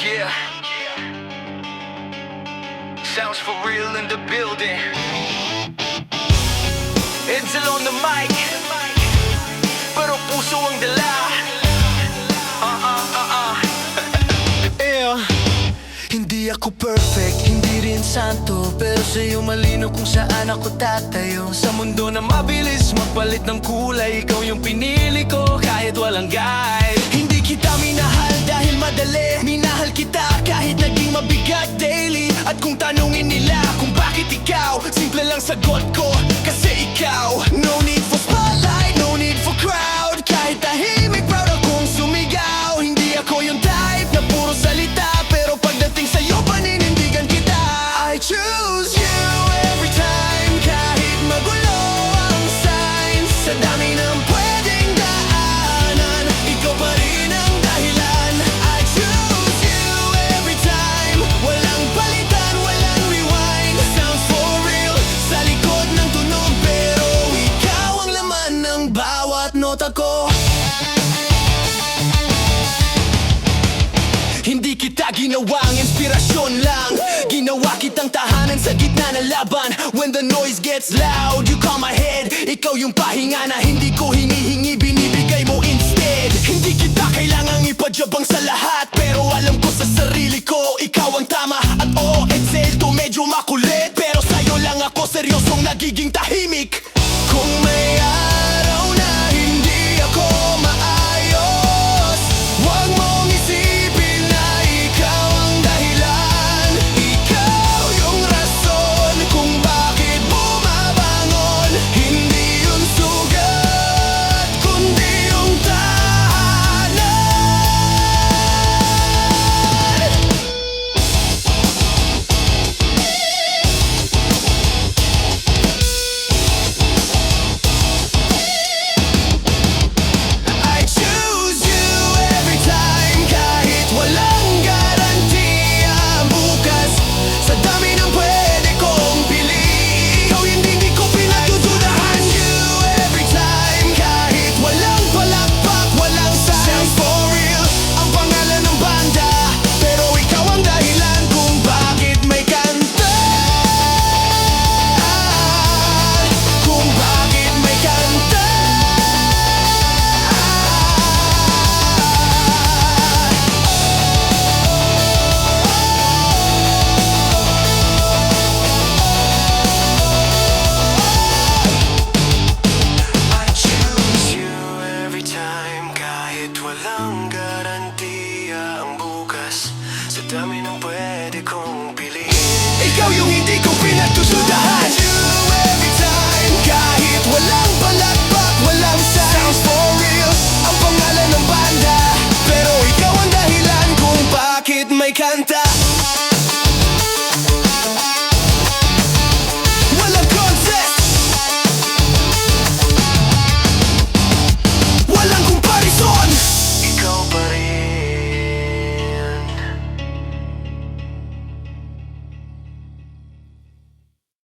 Yeah. Sounds for real in the building. Edsel on the mic, pero puso ang dala. Yeah. Hindi ako perfect, hindi rin santo, pero sa'yo malino kung saan ako tatayo. Sa mundo na mabilis magpalit ng kulay, ikaw yung pinili ko kahit walang guide. Hindi kita minahal dahil madali, minahal kita kahit naging mabigat daily. At kung tanungin nila kung bakit ikaw, simple lang sagot ko, kasi ikaw. No need for spotlight, no need for crowd, kahit tahimik proud akong sumigaw. Hindi ako yung type na puro salita, pero pagdating sa'yo paninindigan kita. I choose you every time, kahit magulo ang signs. Sa dami ng pwedeng daanan, ikaw pa rin ang dahilan. I choose you every time, walang palitan, walang rewind. Sounds for real, sa likod ng tunog, pero ikaw ang laman ng bawat nota ko. Hindi kita ginawang inspirasyon lang, ginawa kitang tahanan sa gitna ng laban. When the noise gets loud, you calm my head. Ikaw yung pahinga na hindi ko hinihingi, binibigay mo instead. Hindi kita kailangang ipadyabang sa lahat, pero alam ko sa sarili ko, ikaw ang tama. At oo, Edsel, to medyo makulit, pero sa'yo lang ako seryosong nagiging tahimik. Kung may araw na hindi ako maayos, wag mong isipin na ikaw ang dahilan. Ikaw yung rason kung bakit bumabangon. Hindi yung sugat, kundi yung tahanan. I choose you every time, kahit walang garantiya bukas. Sa dami ng pwede kong piliin, ikaw yung hindi ko pinatutunahan. You every time, kahit walang palakpak, walang sign. Sounds for real, ang pangalan ng banda, pero ikaw ang dahilan kung bakit may kanta. Kung bakit may kanta. I choose you every time, kahit walang garantiya ang bukas. Sa dami ng pwede kong piliin, ikaw yung hindi ko pinagtutudahan. You every time, kahit walang palakpak, walang sign. Sounds for real, ang pangalan ng banda, pero ikaw ang dahilan kung bakit may kanta.